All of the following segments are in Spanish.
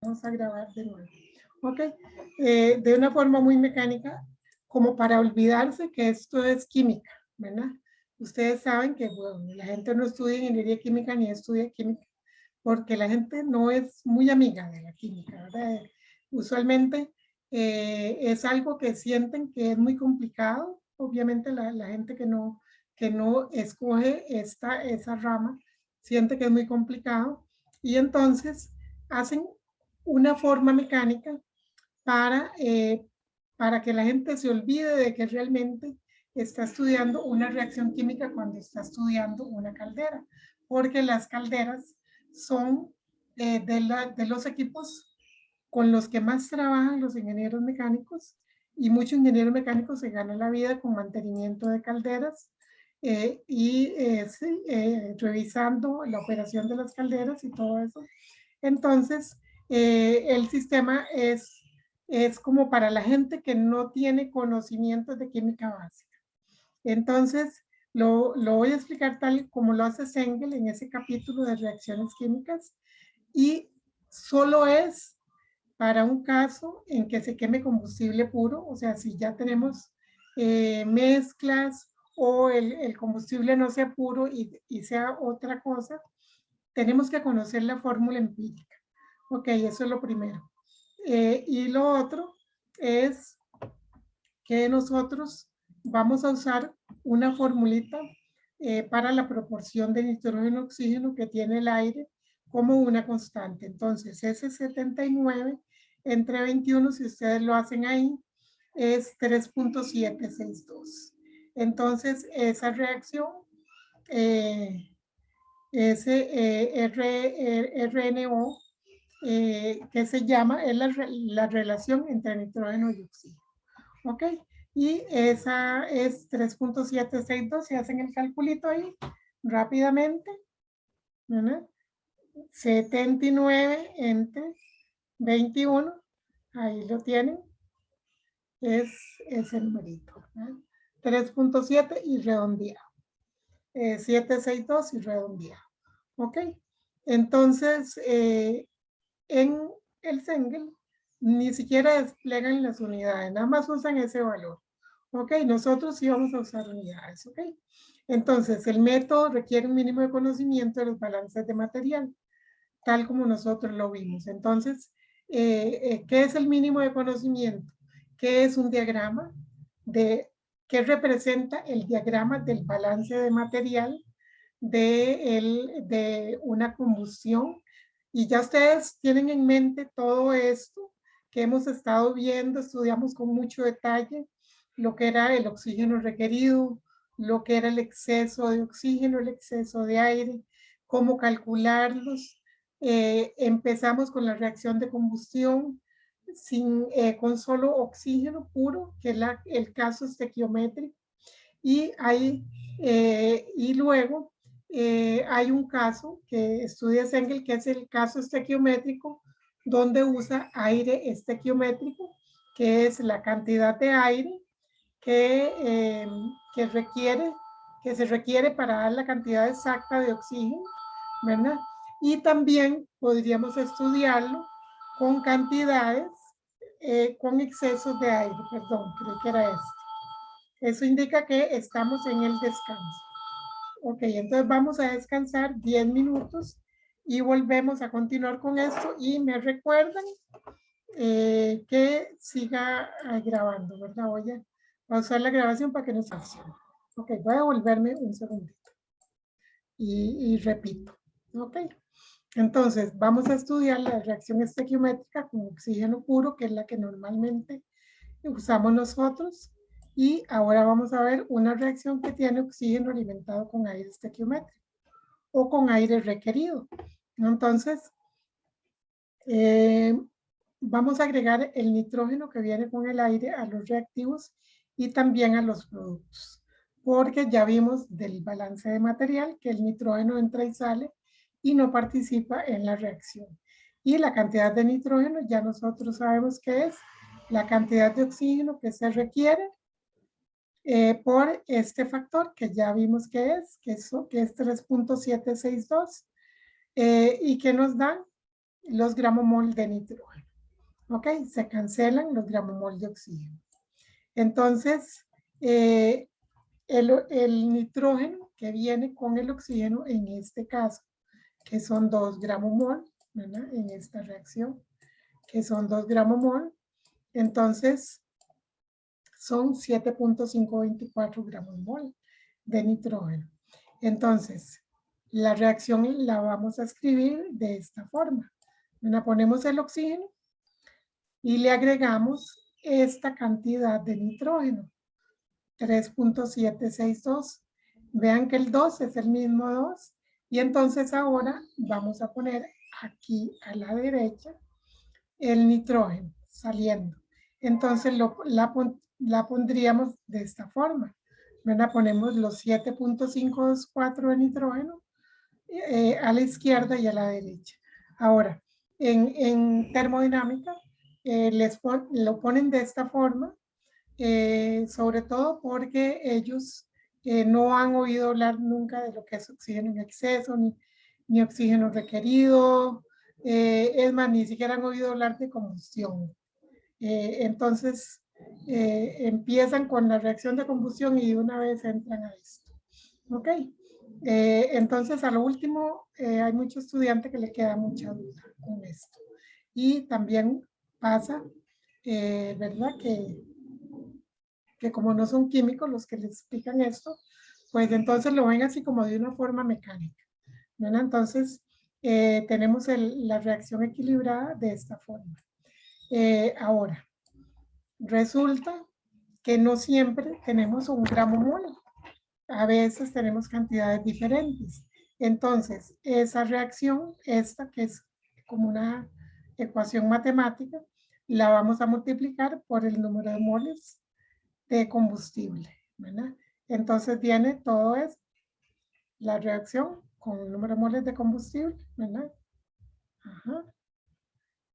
Vamos a grabar de nuevo. Ok, de una forma muy mecánica, como para olvidarse que esto es química, ¿verdad? Ustedes saben que, bueno, la gente no estudia ingeniería química ni estudia química, porque la gente no es muy amiga de la química, ¿verdad? Usualmente es algo que sienten que es muy complicado. Obviamente la gente que no escoge esa rama siente que es muy complicado y entonces hacen una forma mecánica para que la gente se olvide de que realmente está estudiando una reacción química cuando está estudiando una caldera, porque las calderas son de los equipos con los que más trabajan los ingenieros mecánicos y muchos ingenieros mecánicos se ganan la vida con mantenimiento de calderas sí, revisando la operación de las calderas y todo eso. Entonces, el sistema es como para la gente que no tiene conocimientos de química básica. Entonces, lo voy a explicar tal como lo hace Sengel en ese capítulo de reacciones químicas y solo es para un caso en que se queme combustible puro, o sea, si ya tenemos mezclas o el combustible no sea puro y sea otra cosa, tenemos que conocer la fórmula empírica. Ok, eso es lo primero. Y lo otro es que nosotros vamos a usar una formulita para la proporción de nitrógeno-oxígeno que tiene el aire como una constante. Entonces, ese 79 entre 21, si ustedes lo hacen ahí, es 3.762. Entonces, esa reacción, ese RNO, que se llama, es la relación entre nitrógeno y oxígeno. ¿Ok? Y esa es 3.762, si hacen el calculito ahí rápidamente, ¿verdad? 79 entre 21, ahí lo tienen, es ese numerito, 3.7 y redondeado, 762 y redondeado, ¿ok? Entonces, en el Sengel ni siquiera desplegan las unidades, nada más usan ese valor. Ok, nosotros sí vamos a usar unidades, ok. Entonces, el método requiere un mínimo de conocimiento de los balances de material, tal como nosotros lo vimos. Entonces, ¿qué es el mínimo de conocimiento? ¿Qué es un diagrama? ¿Qué representa el diagrama del balance de material de una combustión? Y ya ustedes tienen en mente todo esto que hemos estado viendo, estudiamos con mucho detalle lo que era el oxígeno requerido, lo que era el exceso de oxígeno, el exceso de aire, cómo calcularlos. Empezamos con la reacción de combustión con solo oxígeno puro, que es el caso estequiométrico. Y luego hay un caso que estudia Sengel, que es el caso estequiométrico, donde usa aire estequiométrico, que es la cantidad de aire que se requiere para dar la cantidad exacta de oxígeno, ¿verdad? Y también podríamos estudiarlo con cantidades, con excesos de aire, perdón, creo que era esto. Eso indica que estamos en el descanso. Ok, entonces vamos a descansar 10 minutos y volvemos a continuar con esto y me recuerdan que siga grabando, ¿verdad? Voy a pausar la grabación para que no se accione. Ok, voy a volverme un segundito y repito. Ok, entonces vamos a estudiar la reacción estequiométrica con oxígeno puro, que es la que normalmente usamos nosotros. Y ahora vamos a ver una reacción que tiene oxígeno alimentado con aire estequiométrico o con aire requerido. Entonces, vamos a agregar el nitrógeno que viene con el aire a los reactivos y también a los productos, porque ya vimos del balance de material que el nitrógeno entra y sale y no participa en la reacción. Y la cantidad de nitrógeno ya nosotros sabemos que es la cantidad de oxígeno que se requiere por este factor que ya vimos que es 3.762 y que nos dan los gramomol de nitrógeno. ¿Ok? Se cancelan los gramomol de oxígeno. Entonces, el nitrógeno que viene con el oxígeno, en este caso, que son 2 gramomol, ¿verdad? En esta reacción, que son 2 gramomol, entonces son 7.524 gramomol de nitrógeno. Entonces, la reacción la vamos a escribir de esta forma. Ponemos el oxígeno y le agregamos esta cantidad de nitrógeno, 3.762. Vean que el 2 es el mismo 2. Y entonces ahora vamos a poner aquí a la derecha el nitrógeno saliendo. Entonces la pondríamos de esta forma. Ponemos los 7.524 de nitrógeno a la izquierda y a la derecha. Ahora, en termodinámica, lo ponen de esta forma, sobre todo porque ellos no han oído hablar nunca de lo que es oxígeno en exceso, ni oxígeno requerido, es más, ni siquiera han oído hablar de combustión. Entonces, empiezan con la reacción de combustión y de una vez entran a esto. ¿Ok? Entonces, a lo último, hay muchos estudiantes que le queda mucha duda con esto. Y también pasa, ¿verdad? Que como no son químicos los que les explican esto, pues entonces lo ven así como de una forma mecánica. ¿Verdad? Entonces, tenemos la reacción equilibrada de esta forma. Ahora, resulta que no siempre tenemos un gramo mol. A veces tenemos cantidades diferentes. Entonces, esa reacción, esta que es como una ecuación matemática, la vamos a multiplicar por el número de moles de combustible, ¿verdad? Entonces viene todo es la reacción con el número de moles de combustible, ¿verdad? Ajá.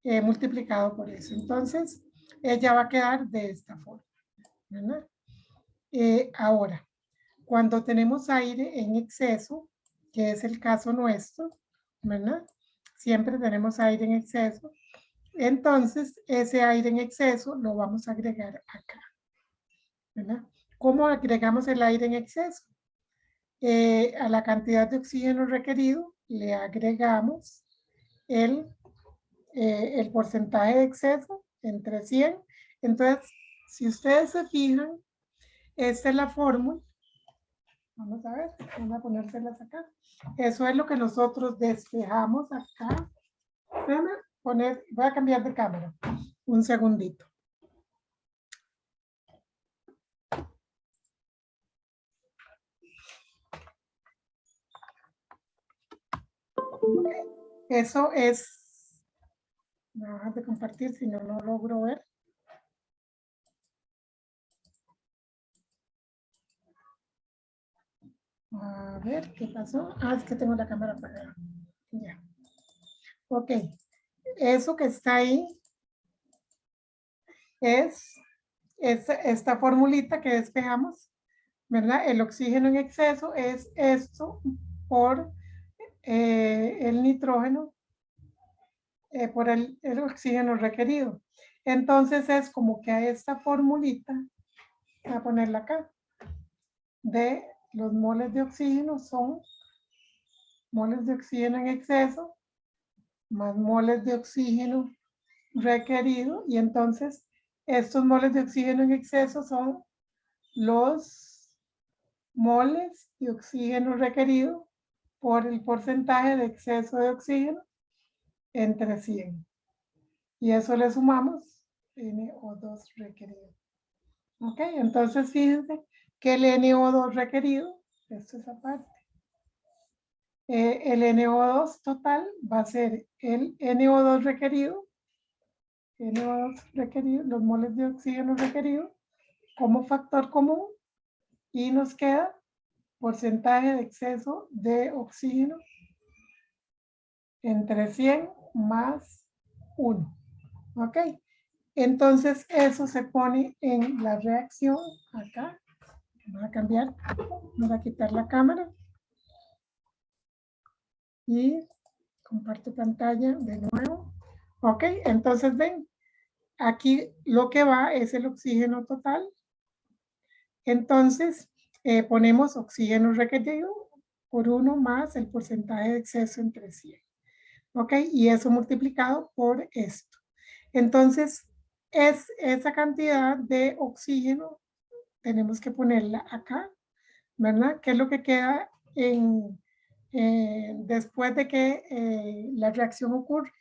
Multiplicado por eso. Entonces, ella va a quedar de esta forma, ¿verdad? Ahora, cuando tenemos aire en exceso, que es el caso nuestro, ¿verdad? Siempre tenemos aire en exceso. Entonces, ese aire en exceso lo vamos a agregar acá, ¿verdad? ¿Cómo agregamos el aire en exceso? A la cantidad de oxígeno requerido le agregamos el porcentaje de exceso entre 100. Entonces, si ustedes se fijan, esta es la fórmula. Vamos a ver, vamos a ponérselas acá. Eso es lo que nosotros despejamos acá. Voy a cambiar de cámara. Un segundito. Eso es, me voy a dejar de compartir si no lo logro ver. A ver, ¿qué pasó? Ah, es que tengo la cámara apagada. Ya. Ok. Eso que está ahí es esta formulita que despejamos, ¿verdad? El oxígeno en exceso es esto por el nitrógeno, por el oxígeno requerido. Entonces es como que a esta formulita, voy a ponerla acá, de los moles de oxígeno son moles de oxígeno en exceso más moles de oxígeno requerido, y entonces estos moles de oxígeno en exceso son los moles de oxígeno requerido por el porcentaje de exceso de oxígeno entre 100. Y eso le sumamos NO2 requerido. Ok, entonces fíjense que el NO2 requerido, esto es aparte, el NO2 total va a ser el NO2 requerido, los moles de oxígeno requerido como factor común, y nos queda porcentaje de exceso de oxígeno entre 100 más 1. ¿Ok? Entonces eso se pone en la reacción acá. Vamos a cambiar, vamos a quitar la cámara. Y Comparto pantalla de nuevo. Ok, entonces ven, aquí lo que va es el oxígeno total. Entonces, ponemos oxígeno requerido por 1 más el porcentaje de exceso entre 100. ¿Ok? Y eso multiplicado por esto. Entonces, es esa cantidad de oxígeno, tenemos que ponerla acá, ¿verdad? ¿Qué es lo que queda después de que la reacción ocurre?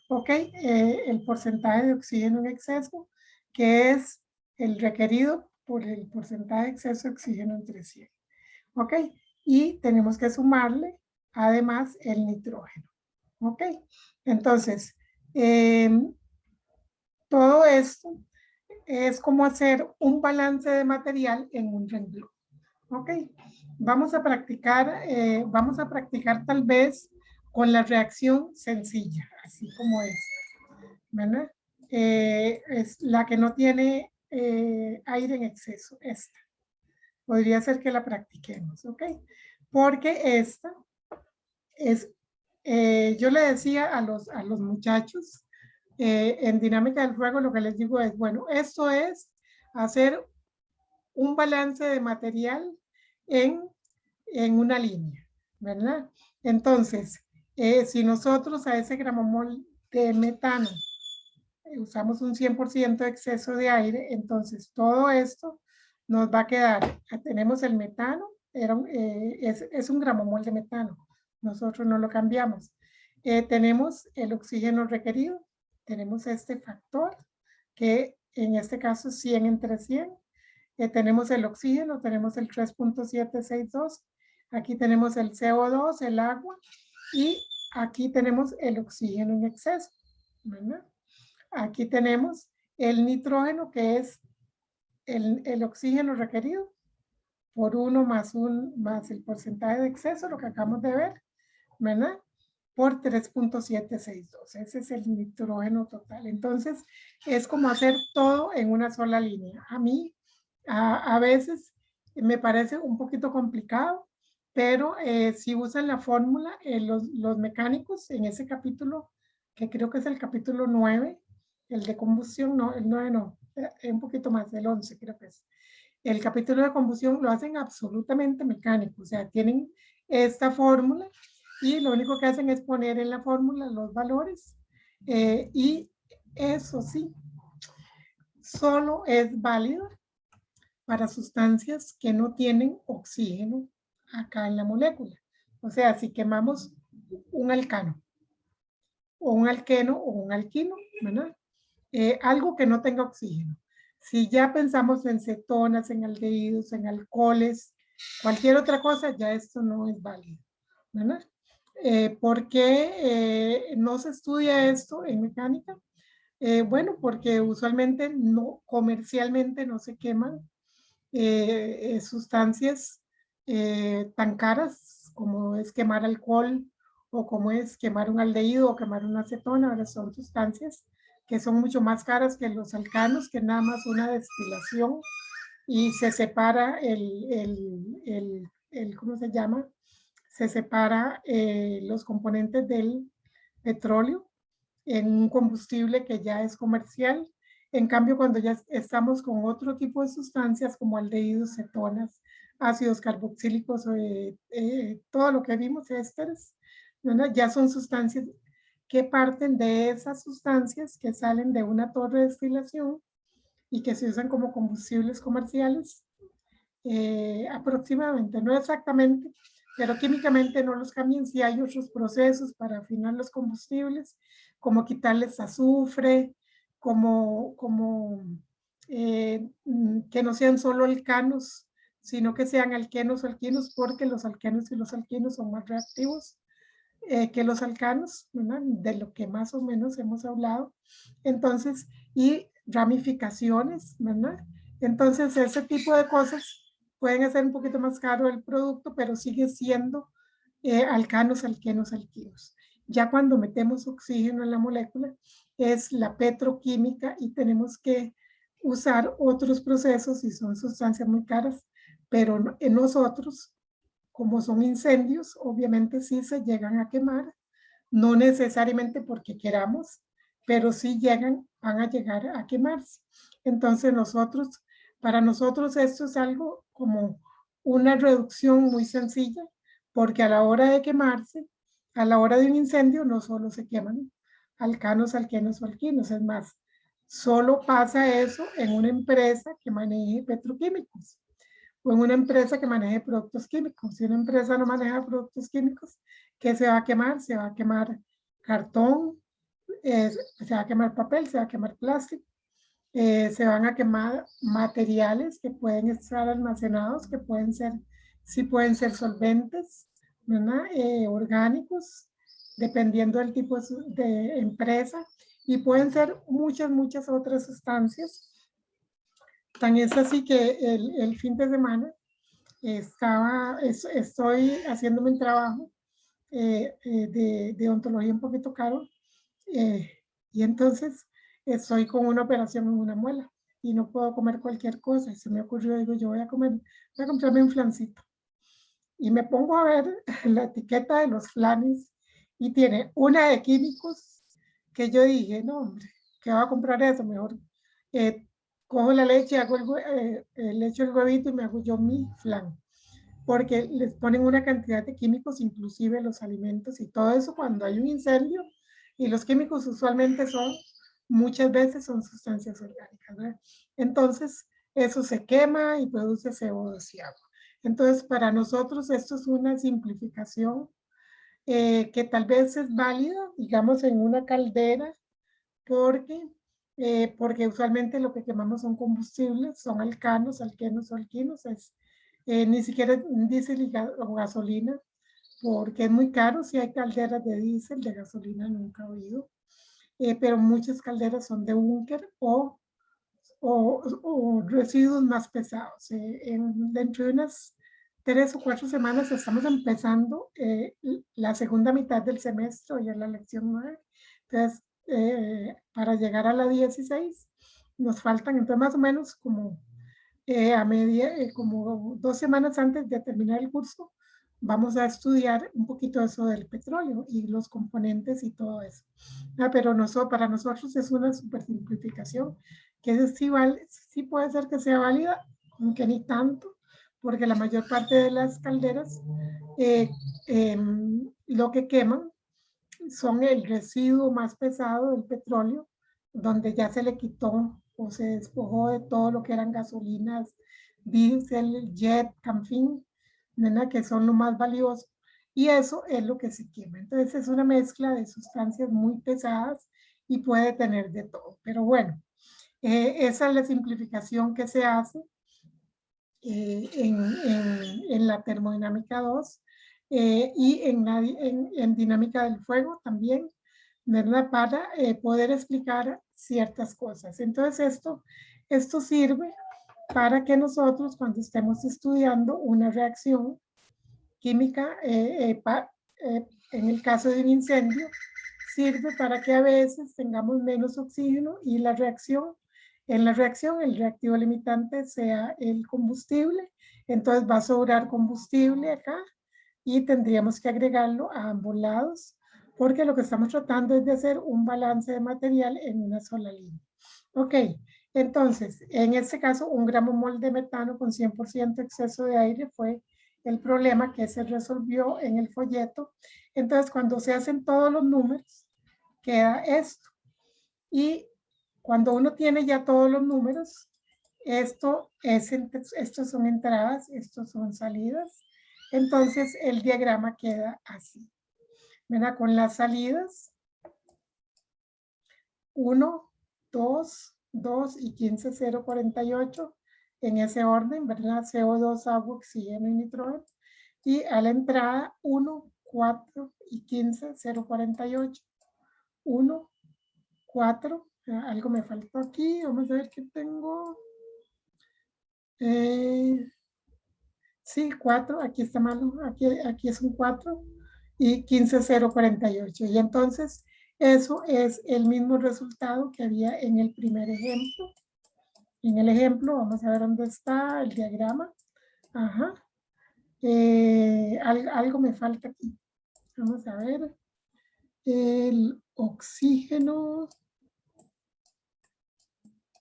¿Ok? El porcentaje de oxígeno en exceso, que es el requerido por el porcentaje de exceso de oxígeno entre 100. ¿Ok? Y tenemos que sumarle, además, el nitrógeno. ¿Ok? Entonces, todo esto es como hacer un balance de material en un renglón. ¿Ok? Vamos a practicar tal vez con la reacción sencilla, así como esta, ¿verdad? Es la que no tiene aire en exceso, esta. Podría ser que la practiquemos, ¿ok? Porque esta es, yo le decía a los muchachos en dinámica del juego, lo que les digo es, bueno, esto es hacer un balance de material en una línea, ¿verdad? Entonces, si nosotros a ese gramomol de metano usamos un 100% de exceso de aire, entonces todo esto nos va a quedar, tenemos el metano, es un gramomol de metano, nosotros no lo cambiamos. Tenemos el oxígeno requerido, tenemos este factor, que en este caso es 100 entre 100. Tenemos el oxígeno, tenemos el 3.762, aquí tenemos el CO2, el agua, y aquí tenemos el oxígeno en exceso, ¿verdad? Aquí tenemos el nitrógeno, que es el oxígeno requerido por 1 más el porcentaje de exceso, lo que acabamos de ver, ¿verdad? Por 3.762. Ese es el nitrógeno total. Entonces, es como hacer todo en una sola línea. A mí, a veces, me parece un poquito complicado, pero si usan la fórmula, los mecánicos en ese capítulo, que creo que es el capítulo 9, el de combustión, no, el 9 no, un poquito más, el 11 creo que es. El capítulo de combustión lo hacen absolutamente mecánico, o sea, tienen esta fórmula y lo único que hacen es poner en la fórmula los valores y eso sí, solo es válido para sustancias que no tienen oxígeno acá en la molécula. O sea, si quemamos un alcano o un alqueno o un alquino, ¿verdad? Algo que no tenga oxígeno. Si ya pensamos en cetonas, en aldehídos, en alcoholes, cualquier otra cosa, ya esto no es válido, ¿verdad? ¿Por qué no se estudia esto en mecánica? Bueno, porque usualmente no, comercialmente no se queman sustancias tan caras como es quemar alcohol o como es quemar un aldehído o quemar una acetona. Ahora son sustancias que son mucho más caras que los alcanos, que nada más una destilación y se separa ¿cómo se llama? Se separa los componentes del petróleo en un combustible que ya es comercial. En cambio, cuando ya estamos con otro tipo de sustancias como aldehídos, cetonas, ácidos carboxílicos, todo lo que vimos, ésteres, ¿verdad? Ya son sustancias que parten de esas sustancias que salen de una torre de destilación y que se usan como combustibles comerciales aproximadamente, no exactamente, pero químicamente no los cambian si hay otros procesos para afinar los combustibles, como quitarles azufre, que no sean solo alcanos, sino que sean alquenos o alquinos, porque los alquenos y los alquinos son más reactivos que los alcanos, ¿verdad? De lo que más o menos hemos hablado. Entonces, y ramificaciones, ¿verdad? Entonces, ese tipo de cosas pueden hacer un poquito más caro el producto, pero sigue siendo alcanos, alquenos, alquinos. Ya cuando metemos oxígeno en la molécula, es la petroquímica y tenemos que usar otros procesos y son sustancias muy caras, pero en nosotros como son incendios, obviamente sí se llegan a quemar, no necesariamente porque queramos, pero sí van a llegar a quemarse. Entonces para nosotros esto es algo como una reducción muy sencilla, porque a la hora de quemarse, a la hora de un incendio, no solo se queman alcanos, alquenos o alquinos, es más, solo pasa eso en una empresa que maneje petroquímicos o en una empresa que maneje productos químicos. Si una empresa no maneja productos químicos, ¿qué se va a quemar? Se va a quemar cartón, se va a quemar papel, se va a quemar plástico, se van a quemar materiales que pueden estar almacenados, que pueden ser, sí pueden ser solventes, ¿verdad? Orgánicos, dependiendo del tipo de empresa, y pueden ser muchas otras sustancias. Tan es así que el fin de semana estoy haciéndome un trabajo de ontología un poquito caro, eh, y entonces estoy con una operación en una muela y no puedo comer cualquier cosa. Y se me ocurrió, digo, yo voy a comprarme un flancito. Y me pongo a ver la etiqueta de los flanes y tiene una de químicos que yo dije, no, hombre, ¿qué va a comprar eso? Mejor cojo la leche, le echo el huevito y me hago yo mi flan. Porque les ponen una cantidad de químicos, inclusive los alimentos y todo eso cuando hay un incendio. Y los químicos usualmente muchas veces son sustancias orgánicas, ¿verdad? Entonces, eso se quema y produce CO2 y agua. Entonces, para nosotros esto es una simplificación que tal vez es válida, digamos, en una caldera, porque, porque usualmente lo que quemamos son combustibles, son alcanos, alquenos o alquinos, ni siquiera diésel o gasolina, porque es muy caro. Si hay calderas de diésel, de gasolina nunca he oído, pero muchas calderas son de búnker o residuos más pesados. Dentro de unas 3 o 4 semanas estamos empezando la segunda mitad del semestre, ya es la lección 9. Entonces, para llegar a la 16 nos faltan, entonces más o menos como como 2 semanas antes de terminar el curso, vamos a estudiar un poquito eso del petróleo y los componentes y todo eso. Pero para nosotros es una super simplificación, que es igual, sí puede ser que sea válida, aunque ni tanto, porque la mayor parte de las calderas eh, eh, lo que queman son el residuo más pesado del petróleo, donde ya se le quitó o se despojó de todo lo que eran gasolinas, diésel, jet, camping, que son lo más valioso. Y eso es lo que se quema. Entonces es una mezcla de sustancias muy pesadas y puede tener de todo. Pero bueno, esa es la simplificación que se hace en la termodinámica 2 y en dinámica del fuego también, ¿verdad? Para poder explicar ciertas cosas. Entonces esto sirve para que nosotros cuando estemos estudiando una reacción química, en el caso de un incendio, sirve para que a veces tengamos menos oxígeno y en la reacción el reactivo limitante sea el combustible. Entonces va a sobrar combustible acá y tendríamos que agregarlo a ambos lados, porque lo que estamos tratando es de hacer un balance de material en una sola línea. Ok, entonces, en este caso, 1 gramo-mol de metano con 100% exceso de aire fue el problema que se resolvió en el folleto. Entonces, cuando se hacen todos los números, queda esto. Y cuando uno tiene ya todos los números, estos son entradas, estos son salidas. Entonces, el diagrama queda así. ¿Verdad? Con las salidas, 1, 2, 2 y 15,048 en ese orden, ¿verdad? CO2, agua, oxígeno y nitrógeno. Y a la entrada, 1, 4 y 15,048. 1, 4, algo me faltó aquí, vamos a ver qué tengo. Sí, 4, aquí está malo, aquí es un 4 y 15,048. Y entonces eso es el mismo resultado que había en el primer ejemplo. En el ejemplo, vamos a ver dónde está el diagrama. Ajá. Algo me falta aquí. Vamos a ver. el oxígeno,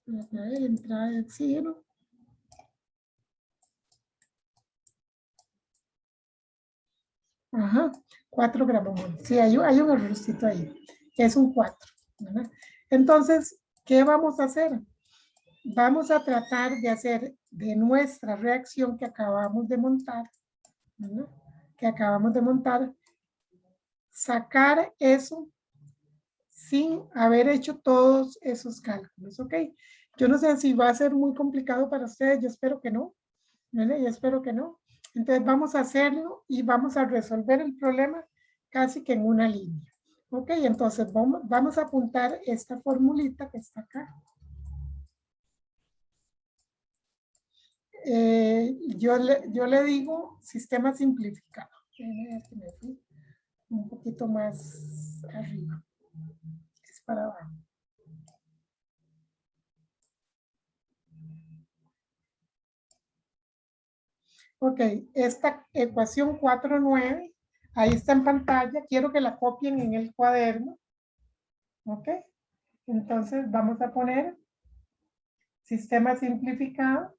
a ver, entrada de oxígeno. Ajá, 4 gramos mol. Sí, hay un errorcito ahí, que es un 4, ¿verdad? Entonces, ¿qué vamos a hacer? Vamos a tratar de hacer de nuestra reacción que acabamos de montar, ¿verdad? Que acabamos de montar, sacar eso sin haber hecho todos esos cálculos, ¿ok? Yo no sé si va a ser muy complicado para ustedes, yo espero que no, ¿vale? Yo espero que no. Entonces vamos a hacerlo y vamos a resolver el problema casi que en una línea. Ok, entonces vamos a apuntar esta formulita que está acá. Yo le digo sistema simplificado. Me fui un poquito más arriba. Es para abajo. Ok, esta ecuación 4,9, ahí está en pantalla. Quiero que la copien en el cuaderno. Ok, entonces vamos a poner sistema simplificado.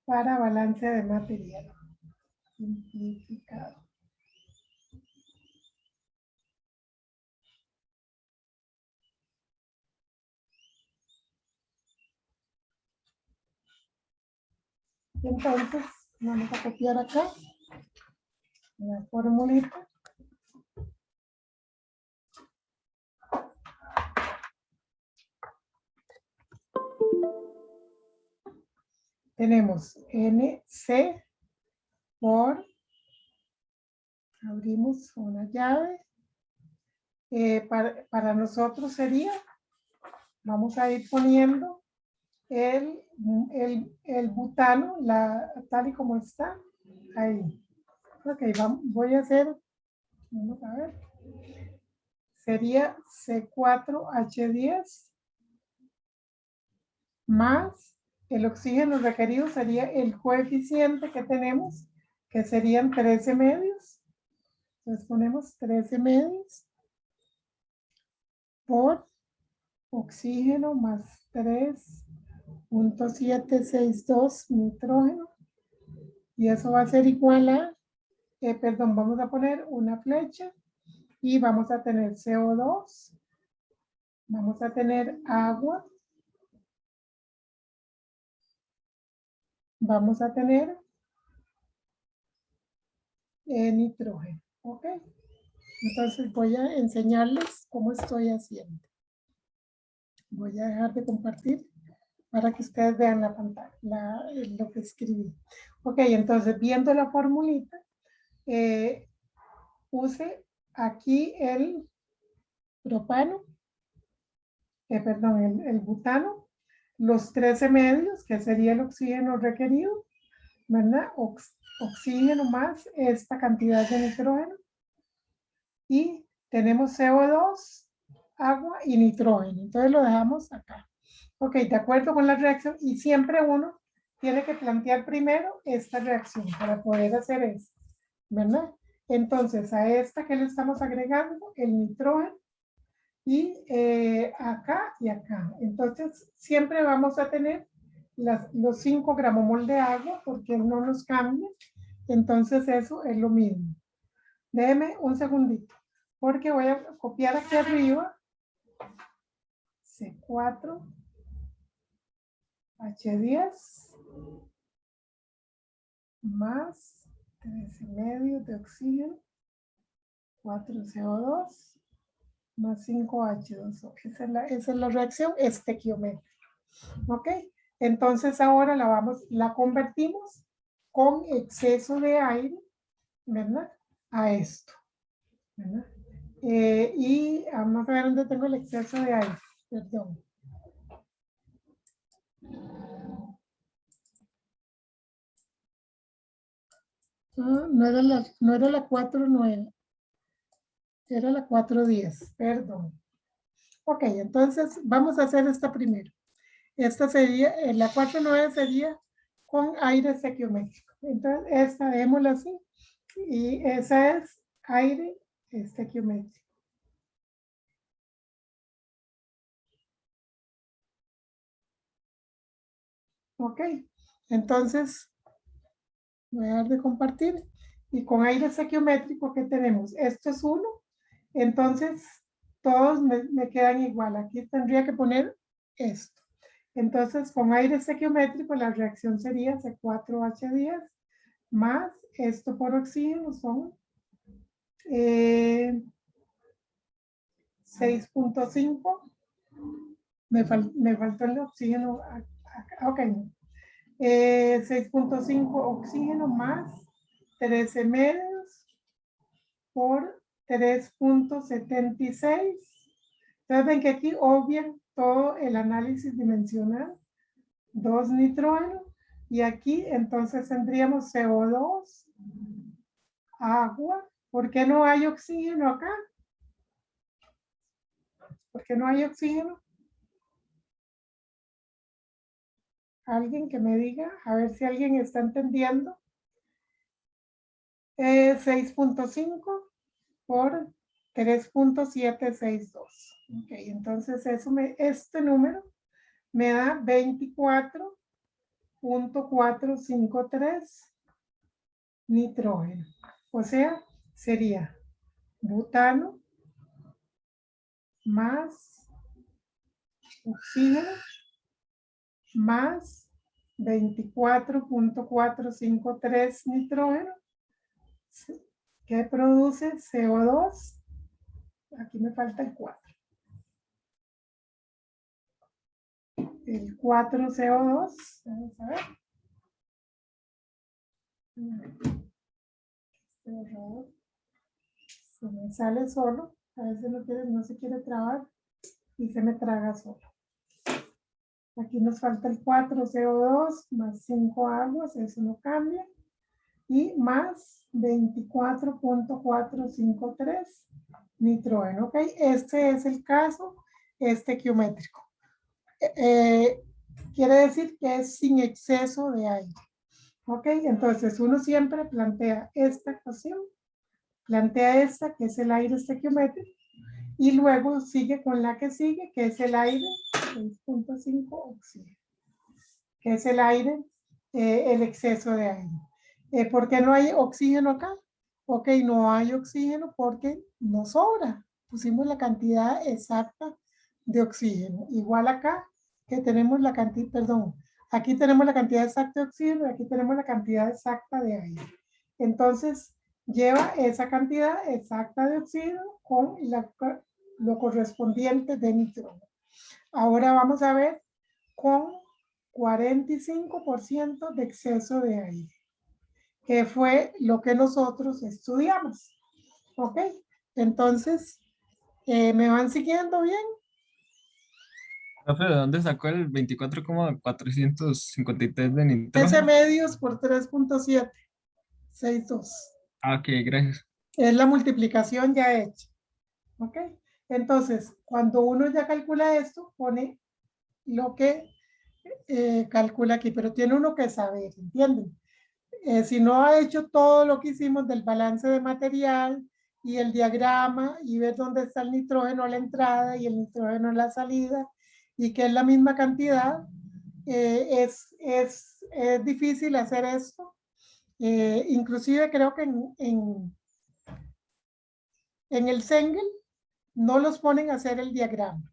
Para balance de material. Simplificado. Entonces, vamos a copiar acá la formulita. Tenemos NC por, abrimos una llave. Para nosotros sería, vamos a ir poniendo el butano, tal y como está, ahí. Ok, voy a hacer, vamos a ver, sería C4H10 más el oxígeno requerido sería el coeficiente que tenemos, que serían 13 medios. Entonces ponemos 13 medios por oxígeno más 3,762 nitrógeno. Y eso va a ser igual a, perdón, vamos a poner una flecha y vamos a tener CO2, vamos a tener agua, vamos a tener nitrógeno, ¿ok? Entonces voy a enseñarles cómo estoy haciendo. Voy a dejar de compartir para que ustedes vean la pantalla, lo que escribí. Ok, entonces viendo la formulita, puse aquí el propano, perdón, el butano, los 13 medios, que sería el oxígeno requerido, ¿verdad? Oxígeno más esta cantidad de nitrógeno. Y tenemos CO2, agua y nitrógeno. Entonces lo dejamos acá. Ok, de acuerdo con la reacción. Y siempre uno tiene que plantear primero esta reacción para poder hacer esto, ¿verdad? Entonces a esta que le estamos agregando el nitrógeno y acá y acá. Entonces siempre vamos a tener los 5 gramomol de agua porque no nos cambia. Entonces eso es lo mismo. Déjeme un segundito porque voy a copiar aquí arriba C4 H10 más 13 medios de oxígeno, 4 CO2 más 5 H2O. Esa es la reacción estequiométrica. ¿Ok? Entonces ahora la convertimos con exceso de aire, ¿verdad? A esto, ¿verdad? Y vamos a ver dónde tengo el exceso de aire, perdón. Ah, no era la 4.9, era la 4.10, perdón. Ok, entonces vamos a hacer esta primero. Esta sería, la 4.9 sería con aire estequiométrico. Entonces, esta démosla así. Y esa es aire estequiométrico. Ok, entonces voy a dar de compartir. Y con aire estequiométrico, ¿qué tenemos? Esto es 1. Entonces, todos me quedan igual. Aquí tendría que poner esto. Entonces, con aire estequiométrico, la reacción sería C4H10 más esto por oxígeno son 6.5. Me faltó el oxígeno. Ok. 6.5 oxígeno más 13 medios por 3.76. Entonces ven que aquí obvian todo el análisis dimensional. 2 nitrógeno. Y aquí entonces tendríamos CO2, agua. ¿Por qué no hay oxígeno acá? ¿Por qué no hay oxígeno? Alguien que me diga, a ver si alguien está entendiendo. 6.5 por 3.762. Ok, entonces este número me da 24.453 nitrógeno. O sea, sería butano más oxígeno más 24.453 nitrógeno que produce CO2. Aquí me falta el 4. El 4CO2. Vamos a ver. Este error se me sale solo. A veces no se quiere trabar y se me traga solo. Aquí nos falta el 4CO2 más 5 aguas, eso no cambia. Y más 24.453 nitrógeno. ¿Ok? Este es el caso estequiométrico. Quiere decir que es sin exceso de aire. ¿Ok? Entonces uno siempre plantea esta ecuación, plantea esta que es el aire estequiométrico y luego sigue con la que sigue, que es el aire 6.5 oxígeno, que es el aire, el exceso de aire. ¿Por qué no hay oxígeno acá? Ok, no hay oxígeno porque no sobra. Pusimos la cantidad exacta de oxígeno. Igual acá que tenemos la cantidad, perdón, aquí tenemos la cantidad exacta de oxígeno y aquí tenemos la cantidad exacta de aire. Entonces, lleva esa cantidad exacta de oxígeno con lo correspondiente de nitrógeno. Ahora vamos a ver con 45% de exceso de aire, que fue lo que nosotros estudiamos. ¿Ok? Entonces, ¿me van siguiendo bien? Profe, ¿de dónde sacó el 24,453 de 13 nitrógeno? medios por 3.762. Ah, ok, gracias. Es la multiplicación ya hecha. ¿Ok? Entonces, cuando uno ya calcula esto, pone lo que calcula aquí, pero tiene uno que saber, ¿entienden? Si no ha hecho todo lo que hicimos del balance de material y el diagrama y ver dónde está el nitrógeno a la entrada y el nitrógeno a la salida y que es la misma cantidad, es difícil hacer esto. Inclusive creo que en el Sengel no los ponen a hacer el diagrama,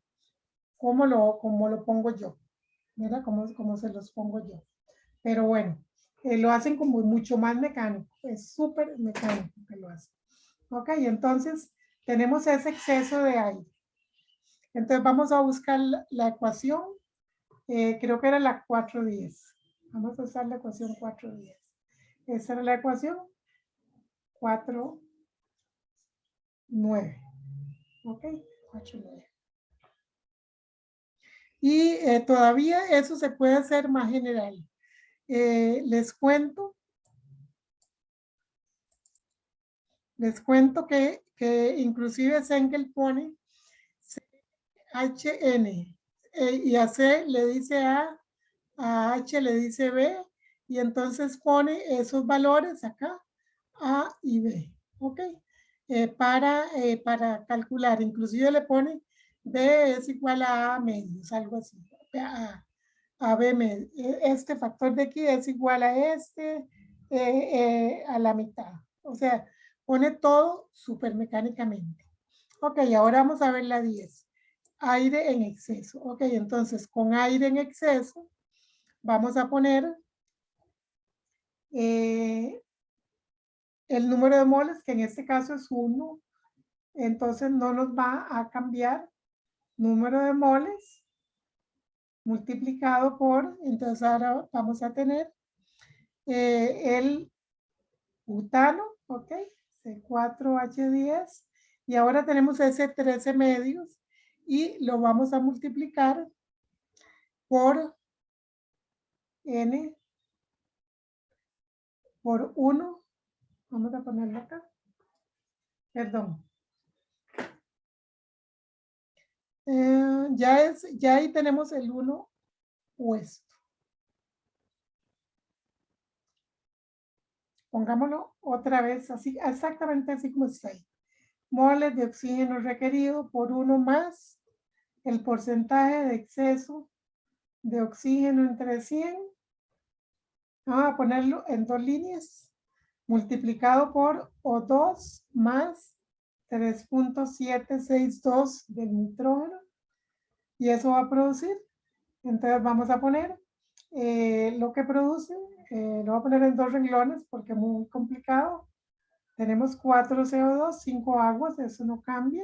como lo pongo yo, ¿verdad? Como se los pongo yo. Pero bueno, lo hacen como mucho más mecánico, es súper mecánico que lo hacen. Ok, entonces tenemos ese exceso de aire. Entonces vamos a buscar la ecuación, creo que era la 410. Vamos a usar la ecuación 410. Esa era la ecuación 4.9. Ok, 4.9. Y todavía eso se puede hacer más general. Les cuento Les cuento que inclusive Sengel pone HN y a C le dice a H le dice B, y entonces pone esos valores acá, A y B, ¿ok? Para calcular, inclusive le pone B es igual a A medios, algo así, a B medios. Este factor de aquí es igual a este, a la mitad. O sea, pone todo súper mecánicamente. Ok, ahora vamos a ver la 10. Aire en exceso. Ok, entonces con aire en exceso vamos a poner el número de moles, que en este caso es 1. Entonces no nos va a cambiar número de moles multiplicado por, entonces ahora vamos a tener el butano, ok, C4H10, y ahora tenemos ese 13 medios y lo vamos a multiplicar por N por 1, vamos a ponerlo acá, perdón. Ya ahí tenemos el 1 puesto. Pongámoslo otra vez así, exactamente así como está ahí. Moles de oxígeno requerido por 1 más el porcentaje de exceso de oxígeno entre 100. Vamos a ponerlo en 2 líneas, multiplicado por O2 más 3.762 del nitrógeno, y eso va a producir. Entonces vamos a poner lo que produce, lo voy a poner en 2 renglones porque es muy complicado. Tenemos 4 CO2, 5 aguas, eso no cambia.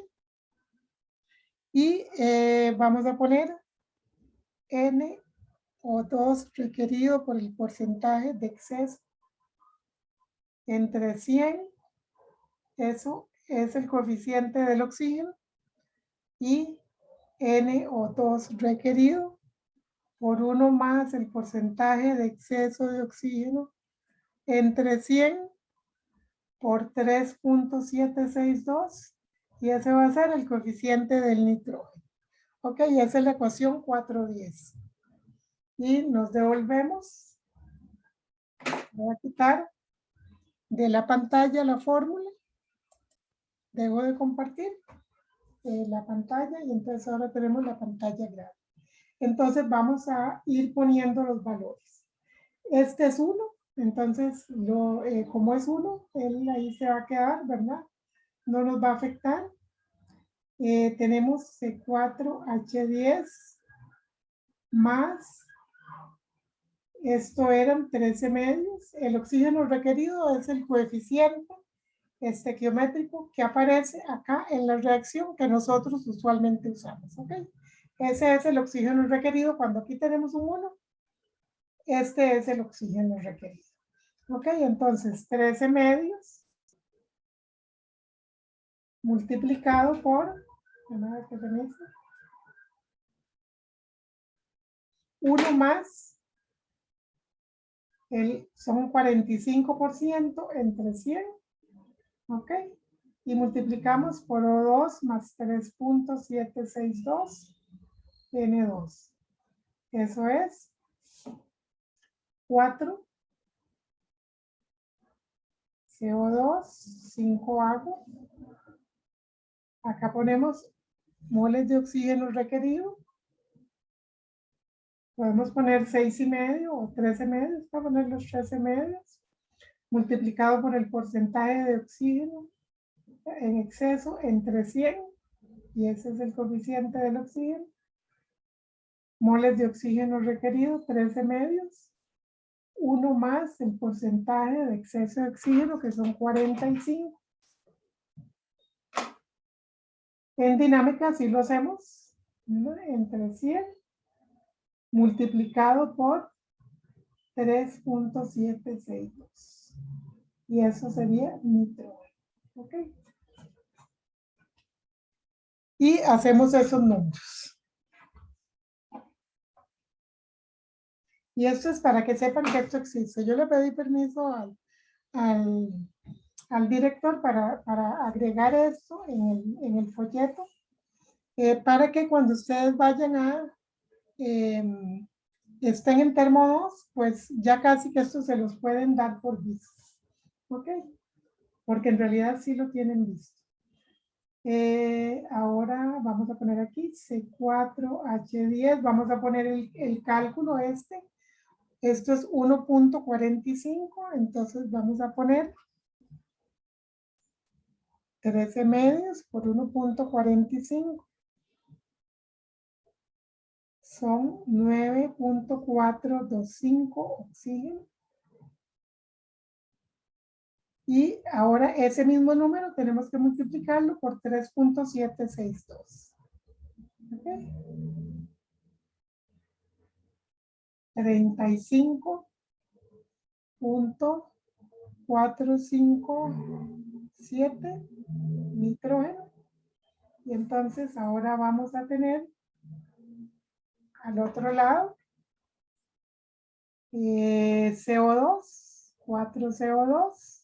Y vamos a poner NO2 requerido por el porcentaje de exceso entre 100, eso es el coeficiente del oxígeno, y NO2 requerido por 1 más el porcentaje de exceso de oxígeno entre 100 por 3.762, y ese va a ser el coeficiente del nitrógeno. Ok, esa es la ecuación 410. Y nos devolvemos. Voy a quitar de la pantalla la fórmula. Dejo de compartir la pantalla y entonces ahora tenemos la pantalla grande. Entonces vamos a ir poniendo los valores. Este es 1, entonces como es 1, él ahí se va a quedar, ¿verdad? No nos va a afectar. Tenemos C4H10 más, esto eran 13 medios. El oxígeno requerido es el coeficiente estequiométrico que aparece acá en la reacción que nosotros usualmente usamos, ¿ok? Ese es el oxígeno requerido. Cuando aquí tenemos un 1, este es el oxígeno requerido. Ok, entonces 13 medios multiplicado por, 1 más, son 45% entre 100, ok, y multiplicamos por O2 más 3.762 N2. Eso es 4 CO2, 5 agua. Acá ponemos moles de oxígeno requerido. Podemos poner 6,5 o 13 medios, para poner los 13 medios, multiplicado por el porcentaje de oxígeno en exceso entre 100, y ese es el coeficiente del oxígeno. Moles de oxígeno requerido, 13 medios. 1 más el porcentaje de exceso de oxígeno, que son 45. En dinámica, así lo hacemos, ¿no? Entre 100 multiplicado por 3.762. Y eso sería nitrógeno. ¿Ok? Y hacemos esos números. Y esto es para que sepan que esto existe. Yo le pedí permiso al al director para agregar esto en el folleto, para que cuando ustedes vayan a, estén en termo 2, pues ya casi que esto se los pueden dar por visto. ¿Ok? Porque en realidad sí lo tienen visto. Ahora vamos a poner aquí C4H10, vamos a poner el cálculo este. Esto es 1.45, entonces vamos a poner 13 medios por 1.45. Son 9.425 oxígeno. Y ahora ese mismo número tenemos que multiplicarlo por 3.762. ¿Okay? 35.457 nitrógeno. Y entonces ahora vamos a tener al otro lado CO2, 4 CO2,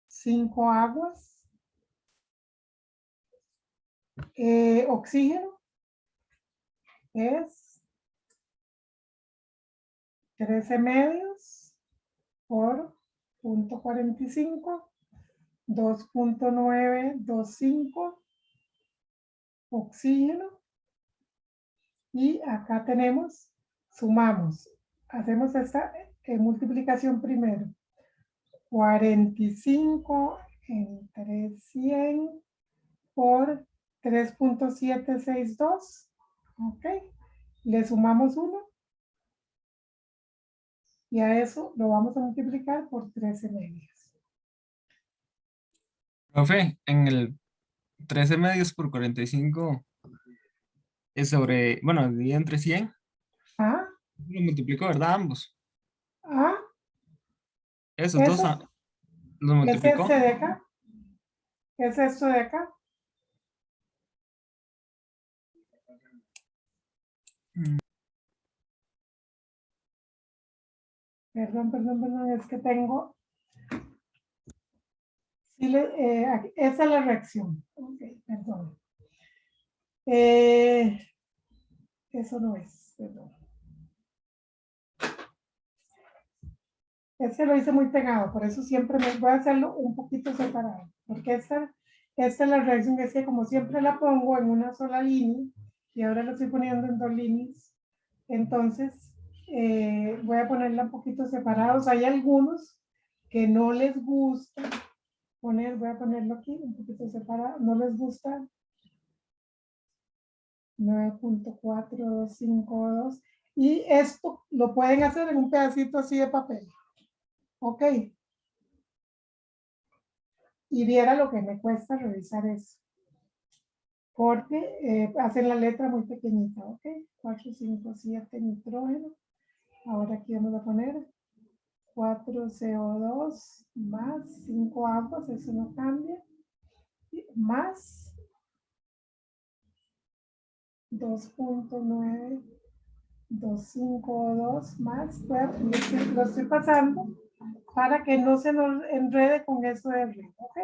5 aguas, oxígeno es 13 medios por 0.45, 2.925 oxígeno. Y acá tenemos, sumamos, hacemos esta multiplicación primero. 45 entre 100 por 3.762. Ok. Le sumamos 1. Y a eso lo vamos a multiplicar por 13 medios. Profe, en el 13 medios por 45 es sobre, bueno, dividido entre 100. ¿Ah? Lo multiplico, ¿verdad? Ambos. ¿Ah? Esos dos Eso los es multiplicó. este de acá. Es esto de acá. Mm. Perdón, es que tengo. Sí, esa es la reacción. Ok, perdón. Eso no es, perdón. Este lo hice muy pegado, por eso siempre me voy a hacerlo un poquito separado. Porque esta es la reacción, que es que como siempre la pongo en una sola línea, y ahora la estoy poniendo en 2 líneas, entonces voy a ponerla un poquito separados. Hay algunos que no les gusta poner, voy a ponerlo aquí un poquito separado, no les gusta 9.452, y esto lo pueden hacer en un pedacito así de papel. Ok. Y viera lo que me cuesta revisar eso. Porque hacen la letra muy pequeñita, ok. 4, 5, 7 nitrógeno. Ahora aquí vamos a poner 4 CO2 más 5 aguas, eso no cambia. Más 2.925O2 más. Lo estoy pasando para que no se nos enrede con eso de arriba, ok.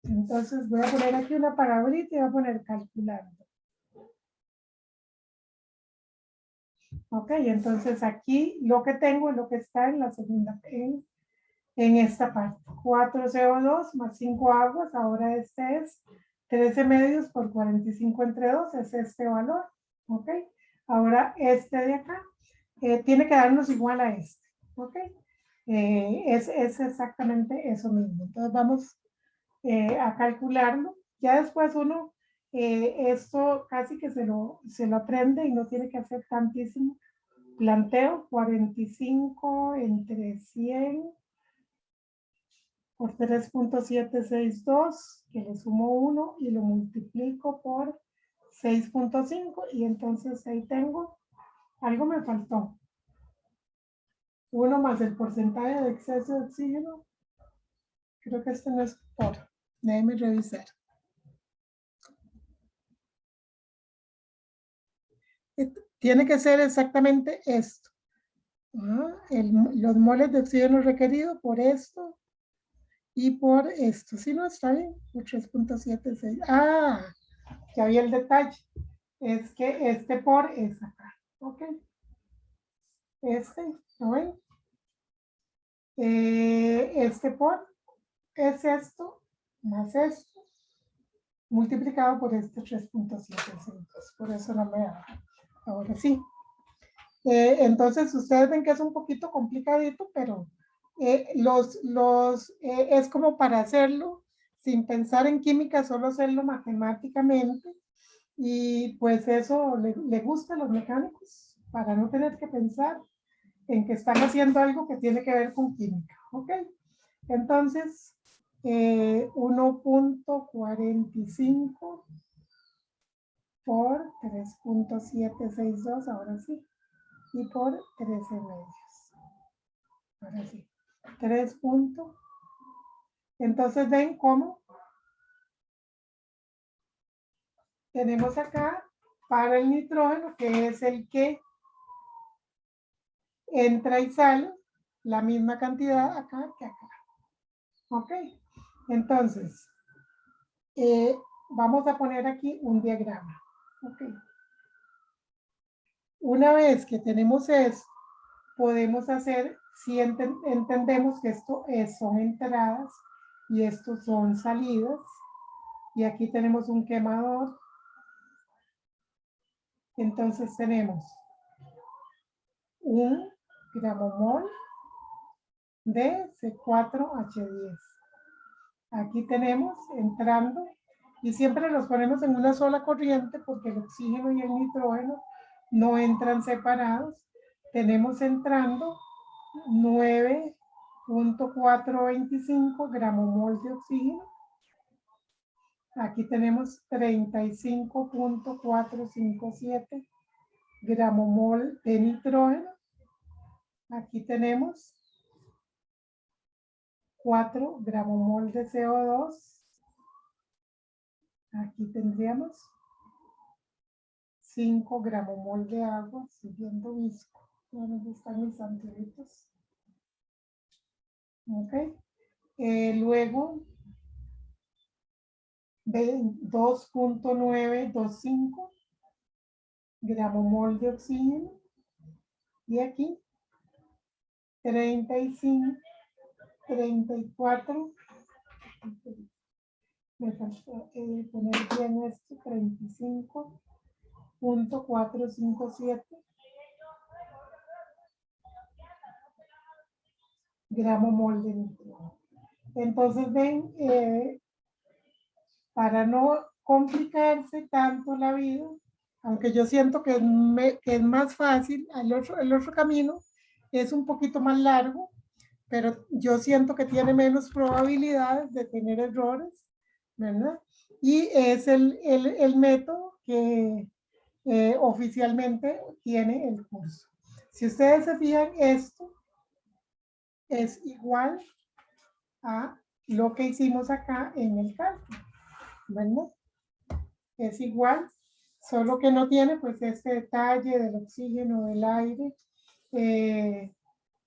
Entonces voy a poner aquí una palabrita y voy a poner calculando. Ok, entonces aquí lo que tengo es lo que está en la segunda, en esta parte. 4 CO2 más 5 aguas, ahora este es 13 medios por 45 entre 2, es este valor. Ok, ahora este de acá tiene que darnos igual a este. Ok, es exactamente eso mismo. Entonces vamos a calcularlo. Ya después uno, esto casi que se lo aprende y no tiene que hacer tantísimo. Planteo 45 entre 100 por 3.762, que le sumo 1 y lo multiplico por 6.5, y entonces ahí tengo, algo me faltó. 1 más el porcentaje de exceso de oxígeno. Creo que este no es por. Déjenme revisar. Tiene que ser exactamente esto. los moles de oxígeno requerido por esto y por esto. Si no, está bien, por 3.76. Ya vi el detalle. Es que este por es acá. Ok. ¿No ven? Este por es esto más esto multiplicado por este 3.76. Por eso no me da. Ahora sí. Entonces ustedes ven que es un poquito complicadito, pero es como para hacerlo sin pensar en química, solo hacerlo matemáticamente. Y pues eso le gusta a los mecánicos para no tener que pensar en que están haciendo algo que tiene que ver con química. ¿Ok? Entonces, 1.45 por 3.762, ahora sí, y por 13 medios. Ahora sí, 3 puntos. Entonces ven cómo tenemos acá para el nitrógeno, que es el que entra y sale, la misma cantidad acá que acá. Ok, entonces, vamos a poner aquí un diagrama. Ok. Una vez que tenemos esto, podemos hacer, si entendemos que esto son entradas y estos son salidas, y aquí tenemos un quemador, entonces tenemos un gramomol de C4H10. Aquí tenemos entrando, y siempre los ponemos en una sola corriente porque el oxígeno y el nitrógeno no entran separados. Tenemos entrando 9.425 gramomol de oxígeno. Aquí tenemos 35.457 gramomol de nitrógeno. Aquí tenemos 4 gramomol de CO2. Aquí tendríamos 5 gramomol de agua, siguiendo visco. ¿Dónde están mis antibióticos? Ok. Luego, 2.925 gramomol de oxígeno. Y aquí, 34. Me faltó poner bien esto, 35.457 gramomol de nitrógeno. Entonces ven, para no complicarse tanto la vida, aunque yo siento que es más fácil, el otro camino es un poquito más largo, pero yo siento que tiene menos probabilidades de tener errores, ¿verdad? Y es el método que oficialmente tiene el curso. Si ustedes se fijan, esto es igual a lo que hicimos acá en el cálculo, ¿verdad? Es igual, solo que no tiene pues este detalle del oxígeno, del aire,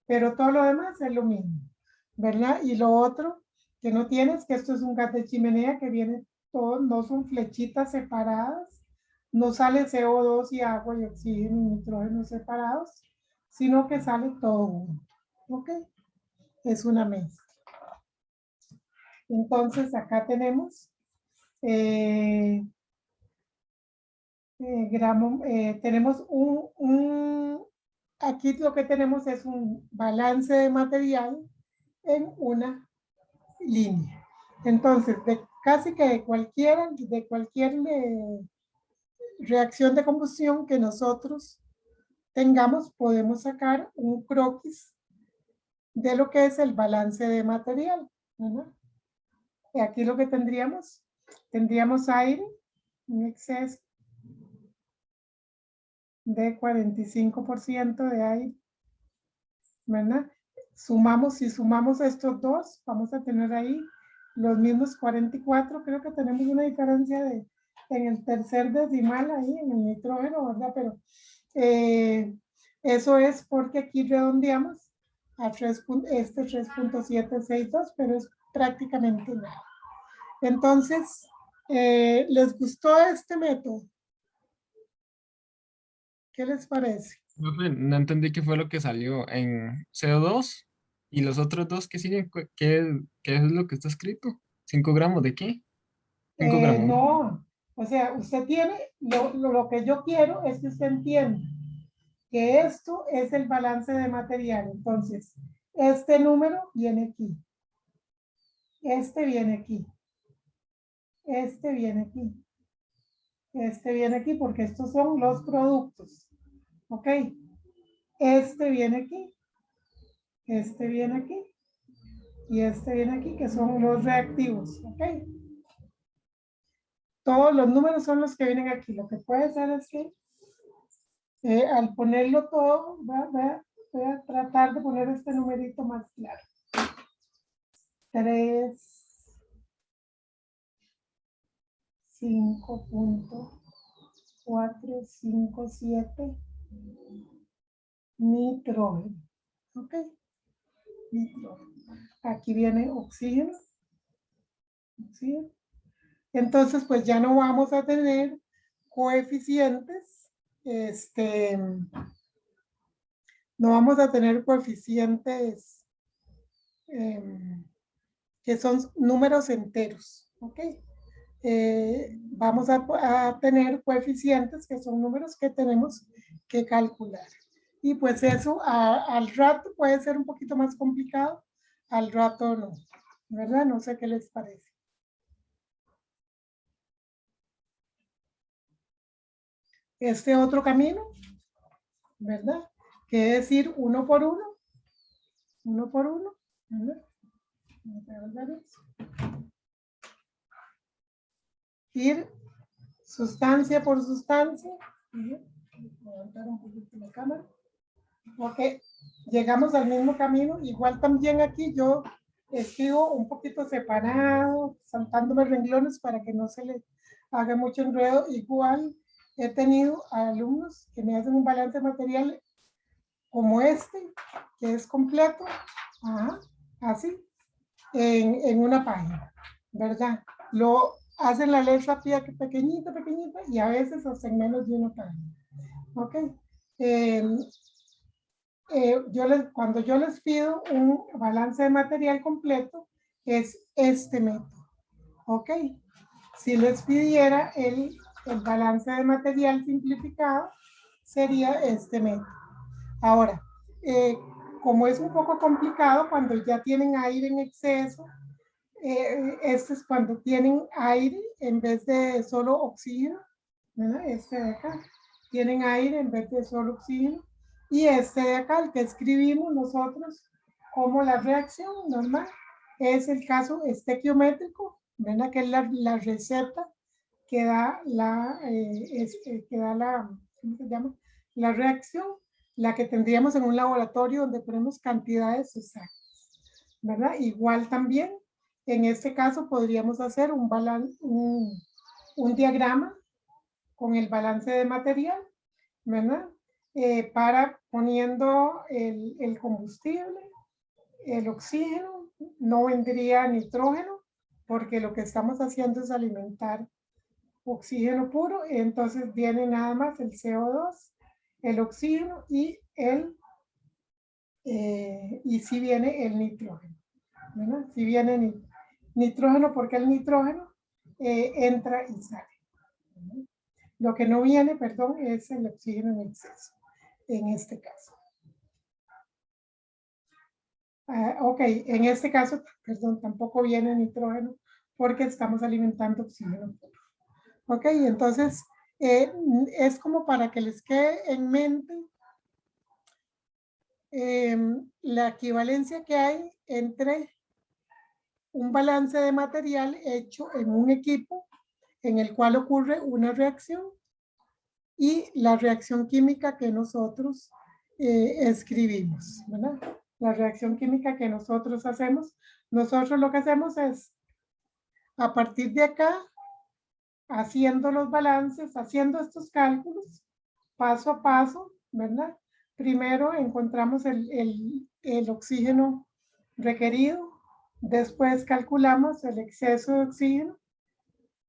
pero todo lo demás es lo mismo, ¿verdad? Y lo otro que no tiene es que esto es un gas de chimenea que viene todo, no son flechitas separadas, no sale CO2 y agua y oxígeno y nitrógeno separados, sino que sale todo junto, ¿ok? Es una mezcla. Entonces acá tenemos tenemos aquí lo que tenemos es un balance de material en una línea. Entonces, casi que de cualquier reacción de combustión que nosotros tengamos, podemos sacar un croquis de lo que es el balance de material, ¿verdad? Y aquí lo que tendríamos aire, un exceso de 45% de aire, ¿verdad? Si sumamos estos dos, vamos a tener ahí los mismos 44, creo que tenemos una diferencia en el tercer decimal ahí, en el nitrógeno, ¿verdad? Pero Eso es porque aquí redondeamos a 3.762, pero es prácticamente nada. Entonces, ¿les gustó este método? ¿Qué les parece? Profe, no entendí qué fue lo que salió en CO2 y los otros dos que siguen. ¿Qué es lo que está escrito? ¿5 gramos de qué? 5 gramos. No, o sea, usted tiene, lo que yo quiero es que usted entienda que esto es el balance de material. Entonces, este número viene aquí. Este viene aquí. Este viene aquí. Este viene aquí porque estos son los productos. ¿Ok? Este viene aquí. Este viene aquí. Y este viene aquí, que son los reactivos. ¿Ok? Todos los números son los que vienen aquí. Lo que puede ser es que al ponerlo todo, voy a tratar de poner este numerito más claro. 5.457 nitrógeno. ¿Ok? Nitrógeno. Aquí viene oxígeno. Oxígeno. Entonces, pues ya no vamos a tener coeficientes, no vamos a tener coeficientes que son números enteros, ¿ok? Vamos a tener coeficientes que son números que tenemos que calcular. Y pues eso al rato puede ser un poquito más complicado, al rato no, ¿verdad? No sé qué les parece. Este otro camino, ¿verdad? Que es ir uno por uno, ¿verdad? Ir sustancia por sustancia. Voy a levantar un poquito la cámara. Porque llegamos al mismo camino. Igual también aquí yo escribo un poquito separado, saltándome renglones para que no se le haga mucho enredo. Igual he tenido alumnos que me hacen un balance material como este, que es completo, así, en una página, ¿verdad? Lo hacen la letra pequeñita, pequeñita, y a veces hacen menos de una página. ¿Ok? Cuando yo les pido un balance de material completo, es este método. ¿Ok? Si les pidiera el balance de material simplificado, sería este método. Ahora, como es un poco complicado, cuando ya tienen aire en exceso, este es cuando tienen aire en vez de solo oxígeno, ¿verdad? Este de acá, tienen aire en vez de solo oxígeno, y este de acá, el que escribimos nosotros como la reacción normal, es el caso estequiométrico, ¿verdad? Que es la receta que da ¿cómo se llama? La reacción, la que tendríamos en un laboratorio donde ponemos cantidades exactas, ¿verdad? Igual también, en este caso podríamos hacer un diagrama con el balance de material, ¿verdad? Para poniendo el combustible, el oxígeno, no vendría nitrógeno, porque lo que estamos haciendo es alimentar oxígeno puro, entonces viene nada más el CO2, el oxígeno y sí viene el nitrógeno, ¿verdad? Sí viene nitrógeno porque el nitrógeno entra y sale, ¿verdad? Lo que no viene, perdón, es el oxígeno en exceso, en este caso. Ok, en este caso, perdón, tampoco viene nitrógeno porque estamos alimentando oxígeno puro. Ok, entonces es como para que les quede en mente la equivalencia que hay entre un balance de material hecho en un equipo en el cual ocurre una reacción y la reacción química que nosotros escribimos, ¿verdad? La reacción química que nosotros hacemos. Nosotros lo que hacemos es, a partir de acá, haciendo los balances, haciendo estos cálculos, paso a paso, ¿verdad? primero encontramos el oxígeno requerido, después calculamos el exceso de oxígeno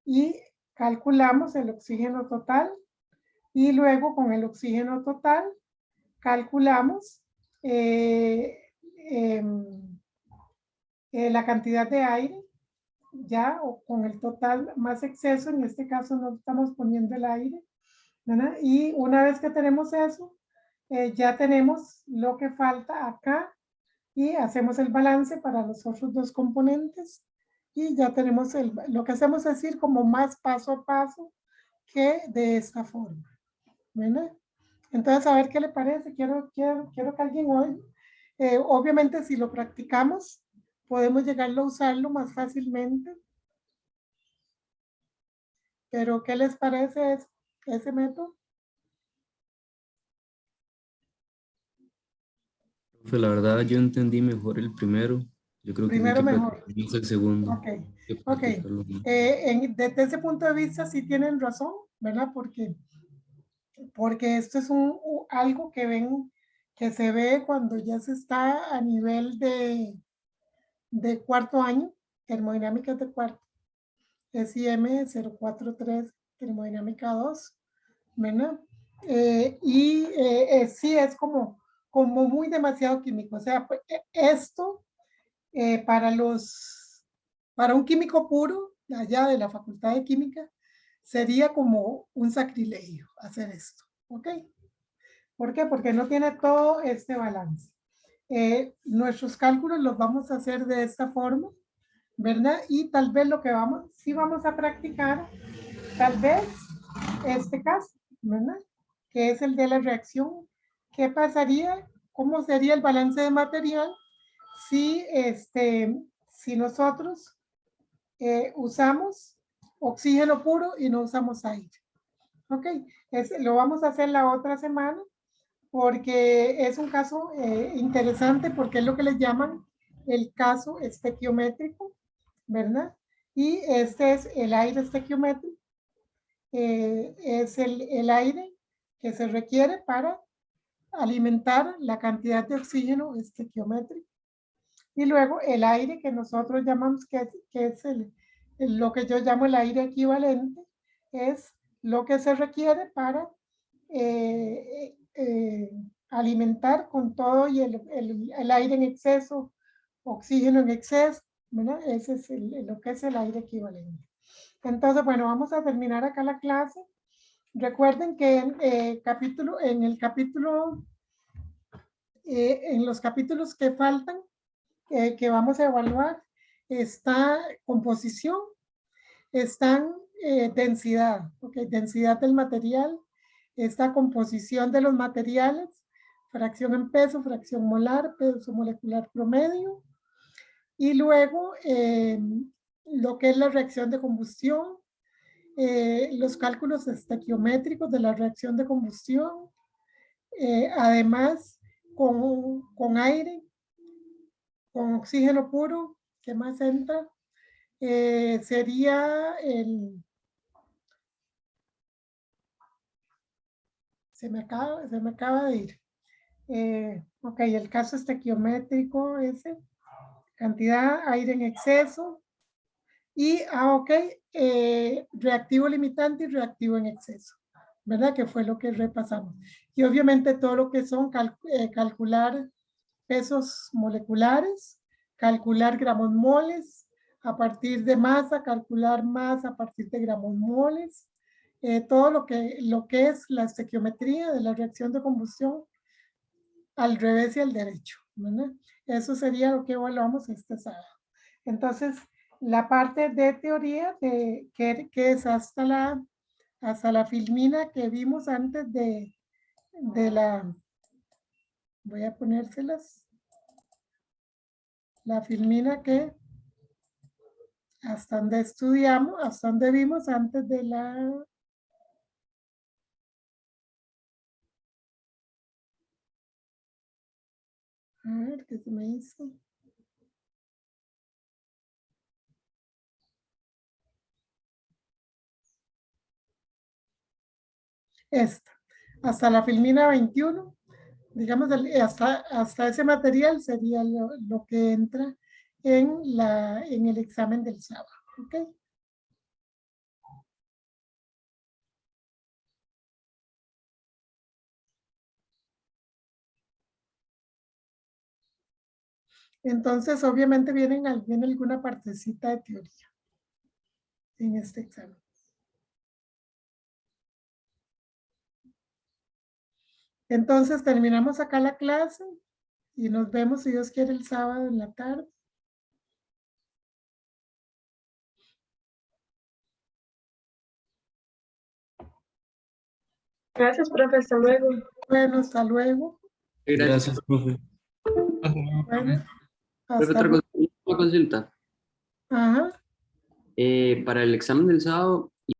y calculamos el oxígeno total, y luego con el oxígeno total calculamos la cantidad de aire, ya, o con el total más exceso, en este caso no estamos poniendo el aire, ¿verdad? Y una vez que tenemos eso, ya tenemos lo que falta acá y hacemos el balance para los otros dos componentes y ya tenemos lo que hacemos es ir como más paso a paso que de esta forma, ¿verdad? Entonces, a ver qué le parece. Quiero que alguien hoy, obviamente si lo practicamos, podemos llegarlo a usarlo más fácilmente. Pero, ¿qué les parece ese método? Profe, la verdad yo entendí mejor el primero. Yo creo que sí hay Primero que mejor. practicar más el segundo. Ok, Hay que ok. practicarlo más. Desde ese punto de vista sí tienen razón, ¿verdad? Porque esto es algo que que se ve cuando ya se está a nivel de cuarto año, termodinámica de cuarto, SIM 043, termodinámica 2, ¿verdad? Sí es como muy demasiado químico. O sea, pues, esto para para un químico puro, allá de la Facultad de Química, sería como un sacrilegio hacer esto, ¿ok? ¿Por qué? Porque no tiene todo este balance. Nuestros cálculos los vamos a hacer de esta forma, ¿verdad? Y tal vez lo que sí vamos a practicar, tal vez este caso, ¿verdad? Que es el de la reacción. ¿Qué pasaría? ¿Cómo sería el balance de material si, si nosotros usamos oxígeno puro y no usamos aire? Ok, lo vamos a hacer la otra semana porque es un caso interesante porque es lo que les llaman el caso estequiométrico, ¿verdad? Y este es el aire estequiométrico, es el aire que se requiere para alimentar la cantidad de oxígeno estequiométrico. Y luego el aire que nosotros llamamos, que es lo que yo llamo el aire equivalente, es lo que se requiere para alimentar con todo y el aire en exceso, oxígeno en exceso, ¿verdad? Ese es lo que es el aire equivalente. Entonces, bueno, vamos a terminar acá la clase. Recuerden que en el capítulo, en los capítulos que faltan, que vamos a evaluar, está composición, están densidad, okay, densidad del material, esta composición de los materiales, fracción en peso, fracción molar, peso molecular promedio, y luego lo que es la reacción de combustión, los cálculos estequiométricos de la reacción de combustión, además con aire, con oxígeno puro, ¿qué más entra? Sería se me acaba de ir. Ok, el caso estequiométrico ese, cantidad, aire en exceso, y, ok, reactivo limitante y reactivo en exceso, ¿verdad? Que fue lo que repasamos. Y obviamente todo lo que son calcular pesos moleculares, calcular gramos moles, a partir de masa, calcular masa a partir de gramos moles, todo lo que es la estequiometría de la reacción de combustión al revés y al derecho, ¿verdad? Eso sería lo que evaluamos este sábado. Entonces, la parte de teoría que es hasta la filmina que vimos antes de la, voy a ponérselas, la filmina que hasta donde estudiamos, hasta donde vimos antes de la, a ver qué se me hizo. Esta, hasta la filmina 21, digamos, hasta ese material sería lo que entra en el examen del sábado. ¿Ok? Entonces, obviamente viene alguna partecita de teoría en este examen. Entonces, terminamos acá la clase y nos vemos, si Dios quiere, el sábado en la tarde. Gracias, profe. Hasta luego. Bueno, hasta luego. Gracias, profe. Hasta luego, profe. Bueno, Profe, hasta otra luego. una consulta. Ajá. Para el examen del sábado,